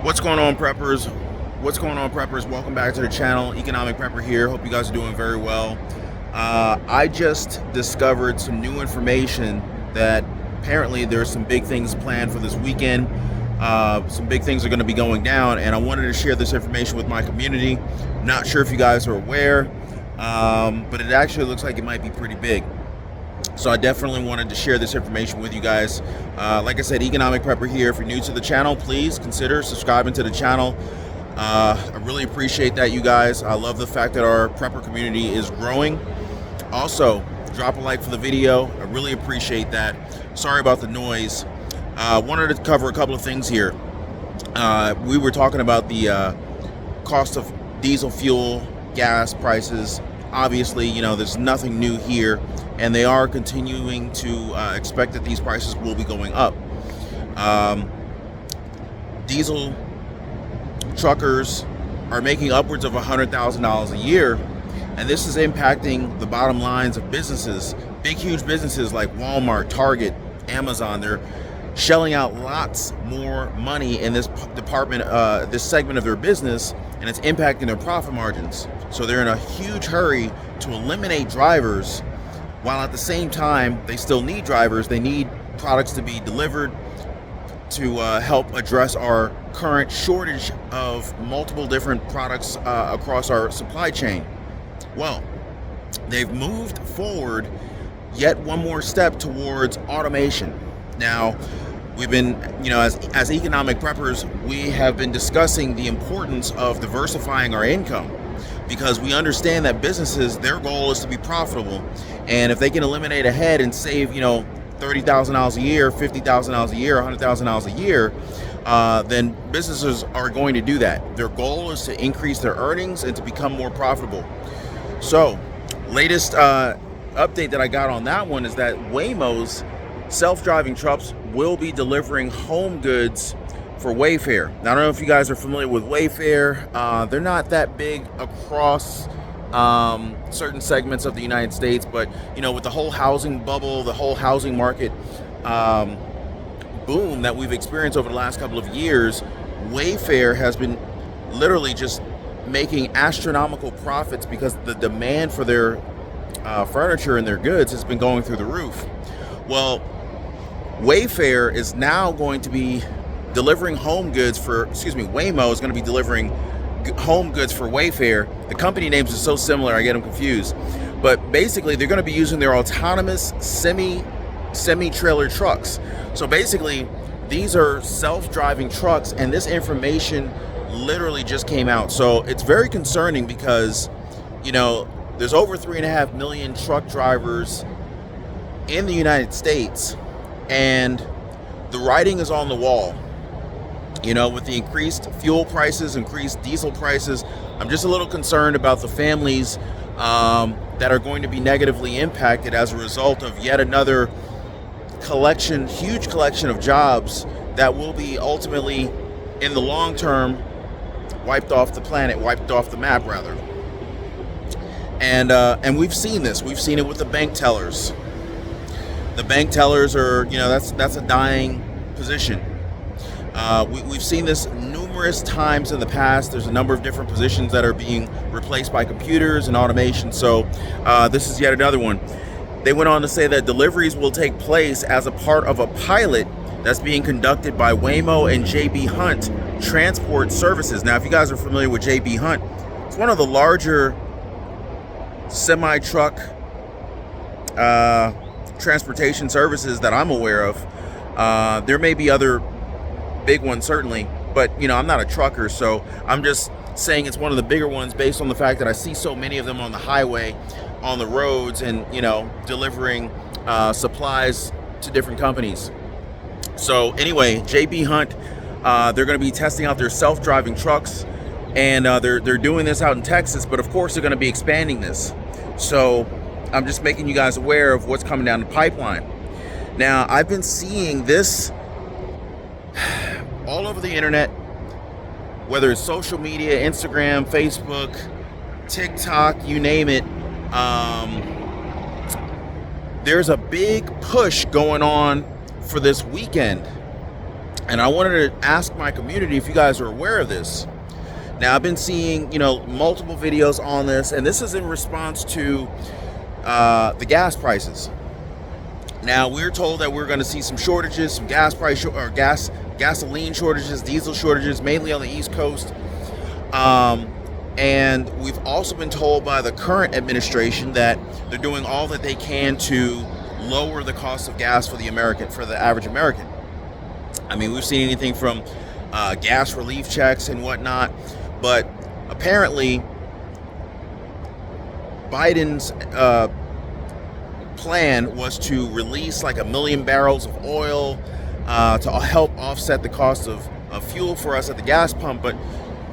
What's going on, preppers? Welcome back to the channel. Economic Prepper here. Hope you guys are doing very well. I just discovered some new information that apparently there's some big things planned for this weekend. Some big things are going to be going down, and I wanted to share this information with my community. Not sure if you guys are aware, but it actually looks like it might be pretty big. So I definitely wanted to share this information with you guys. Like I said, Economic Prepper here. If you're new to the channel, please consider subscribing to the channel. I really appreciate that, you guys. I love the fact that our prepper community is growing. Also, drop a like for the video. I really appreciate that. Sorry about the noise. Wanted to cover a couple of things here. We were talking about the cost of diesel fuel, gas prices. Obviously, you know, there's nothing new here, and they are continuing to expect that these prices will be going up. Diesel truckers are making upwards of $100,000 a year, and this is impacting the bottom lines of businesses. Big, huge businesses like Walmart, Target, Amazon. They're shelling out lots more money in this department, this segment of their business, and it's impacting their profit margins. So they're in a huge hurry to eliminate drivers, while at the same time they still need drivers. They need products to be delivered to help address our current shortage of multiple different products across our supply chain. Well, they've moved forward yet one more step towards automation. Now, we've been, you know, as economic preppers, we have been discussing the importance of diversifying our income, because we understand that businesses, their goal is to be profitable. And if they can eliminate a head and save, you know, $30,000 a year, $50,000 a year, $100,000 a year, then businesses are going to do that. Their goal is to increase their earnings and to become more profitable. So, latest update that I got on that one is that Waymo's self-driving trucks will be delivering home goods for Wayfair. Now, I don't know if you guys are familiar with Wayfair. They're not that big across certain segments of the United States, but you know, with the whole housing bubble, the whole housing market boom that we've experienced over the last couple of years, Wayfair has been literally just making astronomical profits because the demand for their furniture and their goods has been going through the roof. Well, Wayfair is now going to be delivering home goods for, Waymo is going to be delivering home goods for Wayfair. The company names are so similar, I get them confused. But basically, they're going to be using their autonomous semi-trailer trucks. So basically, these are self-driving trucks, and this information literally just came out. So it's very concerning because, you know, there's over 3.5 million truck drivers in the United States, and the writing is on the wall. You know, with the increased fuel prices, increased diesel prices, I'm just a little concerned about the families that are going to be negatively impacted as a result of yet another huge collection of jobs that will be ultimately, in the long term, wiped off the planet, wiped off the map, rather. And we've seen this. We've seen it with the bank tellers. The bank tellers are, you know, that's a dying position. We've seen this numerous times in the past. There's a number of different positions that are being replaced by computers and automation. So this is yet another one. They went on to say that deliveries will take place as a part of a pilot that's being conducted by Waymo and J.B. Hunt Transport Services. Now, if you guys are familiar with J.B. Hunt, it's one of the larger semi-truck transportation services that I'm aware of. There may be other big ones, certainly, but you know, I'm not a trucker, so I'm just saying it's one of the bigger ones based on the fact that I see so many of them on the highway, on the roads, and you know, delivering supplies to different companies. So anyway, JB Hunt, they're going to be testing out their self-driving trucks, and they're doing this out in Texas, but of course they're going to be expanding this. So I'm just making you guys aware of what's coming down the pipeline. Now, I've been seeing this all over the internet, whether it's social media, Instagram, Facebook, TikTok, you name it. There's a big push going on for this weekend. And I wanted to ask my community if you guys are aware of this. Now, I've been seeing, multiple videos on this, and this is in response to the gas prices. Now, we're told that we're going to see some shortages, some gasoline shortages, diesel shortages, mainly on the East Coast. And we've also been told by the current administration that they're doing all that they can to lower the cost of gas for the average American. I mean, we've seen anything from gas relief checks and whatnot, but apparently Biden's plan was to release like 1 million barrels of oil to help offset the cost of fuel for us at the gas pump, but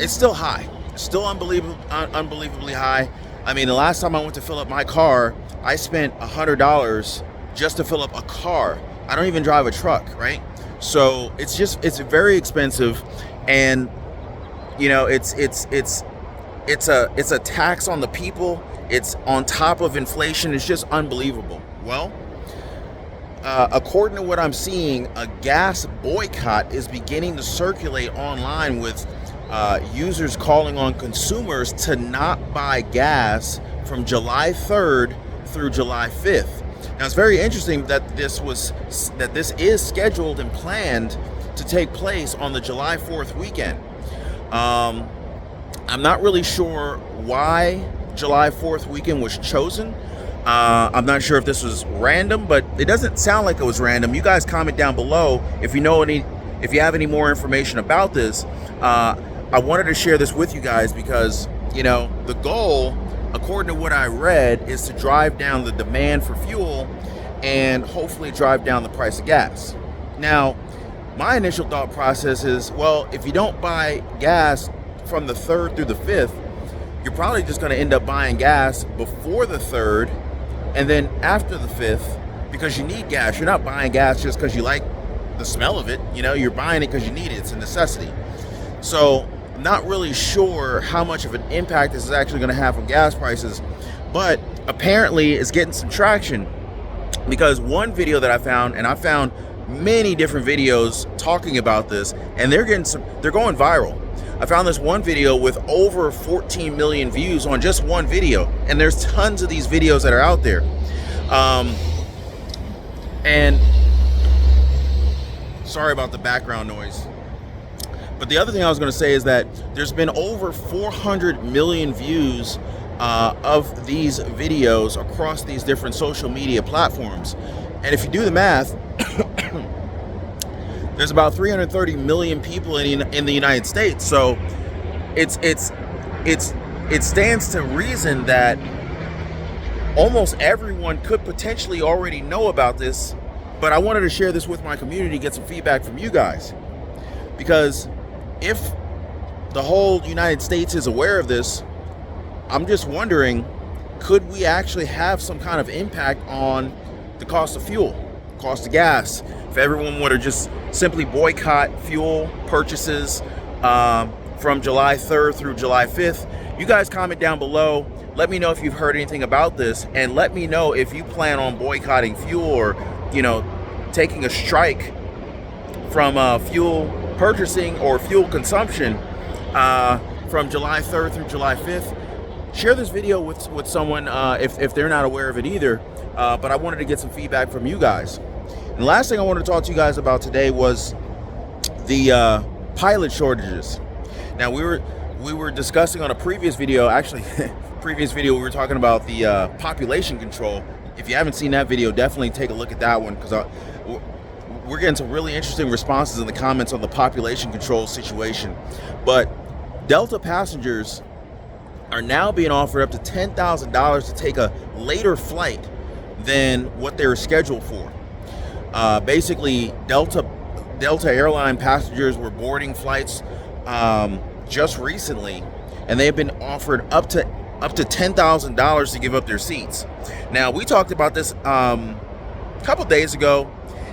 it's still high. It's still unbelievably high. I mean, the last time I went to fill up my car, I spent $100 just to fill up a car. I don't even drive a truck, right? So it's very expensive, and it's a tax on the people. It's on top of inflation. It's just unbelievable. Well, according to what I'm seeing, a gas boycott is beginning to circulate online with users calling on consumers to not buy gas from July 3rd through July 5th. Now, it's very interesting that this is scheduled and planned to take place on the July 4th weekend. I'm not really sure why July 4th weekend was chosen. I'm not sure if this was random, but it doesn't sound like it was random. You guys comment down below if you have any more information about this. I wanted to share this with you guys because, the goal, according to what I read, is to drive down the demand for fuel and hopefully drive down the price of gas. Now, my initial thought process is, well, if you don't buy gas from the 3rd through the 5th, you're probably just going to end up buying gas before the 3rd and then after the 5th because you need gas. You're not buying gas just because you like the smell of it. You're buying it because you need it. It's a necessity. So I'm not really sure how much of an impact this is actually going to have on gas prices, but apparently it's getting some traction because one video that I found, and I found many different videos talking about this, and they're going viral. I found this one video with over 14 million views on just one video, and there's tons of these videos that are out there. And sorry about the background noise. But the other thing I was going to say is that there's been over 400 million views of these videos across these different social media platforms. And if you do the math, there's about 330 million people in the United States. So it stands to reason that almost everyone could potentially already know about this. But I wanted to share this with my community, get some feedback from you guys. Because if the whole United States is aware of this, I'm just wondering, could we actually have some kind of impact on the cost of fuel, cost of gas? If everyone were to just simply boycott fuel purchases from July 3rd through July 5th, you guys comment down below. Let me know if you've heard anything about this, and let me know if you plan on boycotting fuel or, taking a strike from fuel purchasing or fuel consumption from July 3rd through July 5th. Share this video with someone if they're not aware of it either. But I wanted to get some feedback from you guys. And the last thing I wanted to talk to you guys about today was the pilot shortages. Now, we were discussing on a previous video, actually, we were talking about the population control. If you haven't seen that video, definitely take a look at that one, because we're getting some really interesting responses in the comments on the population control situation. But Delta passengers are now being offered up to $10,000 to take a later flight than what they were scheduled for. Basically, Delta Airline passengers were boarding flights just recently, and they have been offered up to $10,000 to give up their seats. Now, we talked about this a couple days ago,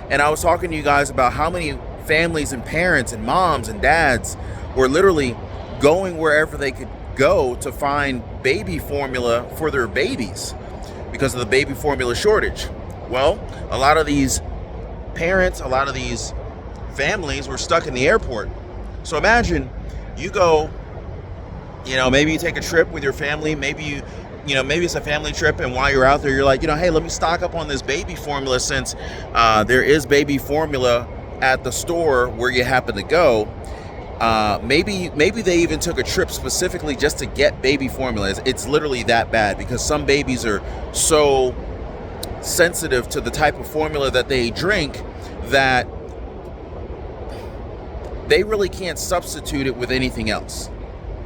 and I was talking to you guys about how many families and parents and moms and dads were literally going wherever they could go to find baby formula for their babies because of the baby formula shortage. Well, a lot of these parents, a lot of these families were stuck in the airport. So imagine you go, maybe you take a trip with your family, maybe maybe it's a family trip, and while you're out there, you're like, hey, let me stock up on this baby formula since there is baby formula at the store where you happen to go. Maybe they even took a trip specifically just to get baby formula. It's literally that bad, because some babies are so sensitive to the type of formula that they drink that they really can't substitute it with anything else.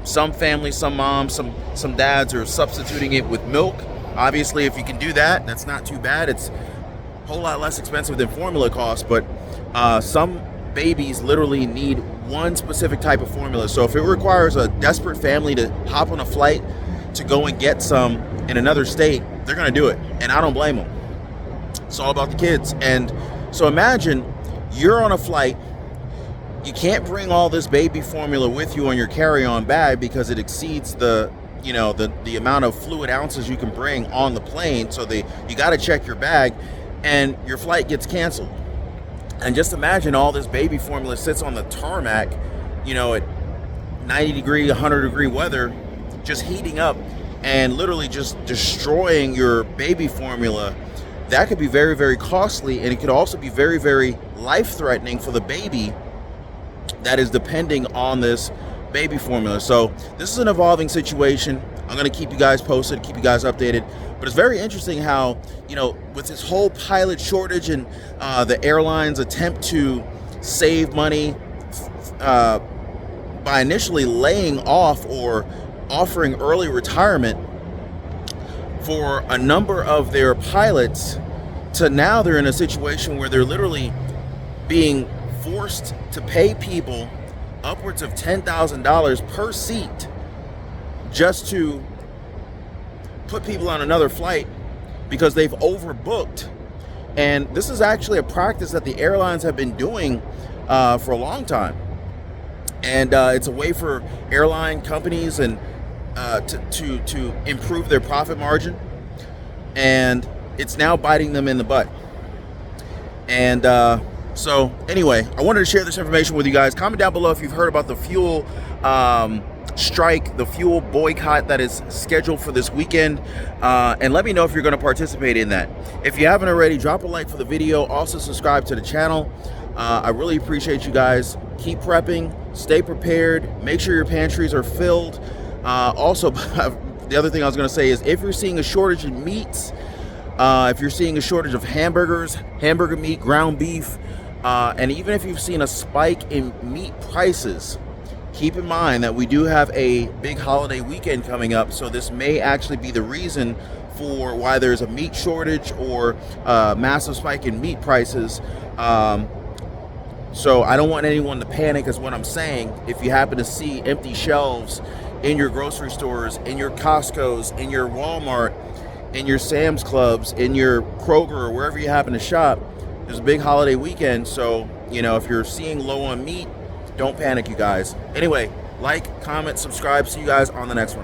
Some families, some moms, some dads are substituting it with milk. Obviously, if you can do that, that's not too bad. It's a whole lot less expensive than formula costs, but some babies literally need one specific type of formula. So if it requires a desperate family to hop on a flight to go and get some in another state, they're going to do it. And I don't blame them. It's all about the kids. And so imagine you're on a flight. You can't bring all this baby formula with you on your carry-on bag because it exceeds the amount of fluid ounces you can bring on the plane. So you got to check your bag, and your flight gets canceled. And just imagine all this baby formula sits on the tarmac, at 90 degree, 100 degree weather, just heating up and literally just destroying your baby formula. That could be very, very costly, and it could also be very, very life-threatening for the baby that is depending on this baby formula. So this is an evolving situation. I'm going to keep you guys posted, keep you guys updated. But it's very interesting how, with this whole pilot shortage and the airlines attempt to save money by initially laying off or offering early retirement for a number of their pilots, to now they're in a situation where they're literally being forced to pay people upwards of $10,000 per seat just to put people on another flight because they've overbooked. And this is actually a practice that the airlines have been doing for a long time. And it's a way for airline companies and to improve their profit margin. And it's now biting them in the butt. And so anyway, I wanted to share this information with you guys. Comment down below if you've heard about the fuel strike, the fuel boycott that is scheduled for this weekend, and let me know if you're going to participate in that. If you haven't already, drop a like for the video. Also subscribe to the channel. I really appreciate you guys. Keep prepping, stay prepared, make sure your pantries are filled. Also, the other thing I was going to say is, if you're seeing a shortage in meats, if you're seeing a shortage of hamburgers, hamburger meat, ground beef, and even if you've seen a spike in meat prices, keep in mind that we do have a big holiday weekend coming up. So this may actually be the reason for why there's a meat shortage or a massive spike in meat prices. So I don't want anyone to panic, is what I'm saying. If you happen to see empty shelves in your grocery stores, in your Costco's, in your Walmart, in your Sam's Clubs, in your Kroger, or wherever you happen to shop, there's a big holiday weekend. So, if you're seeing low on meat, don't panic, you guys. Anyway, like, comment, subscribe. See you guys on the next one.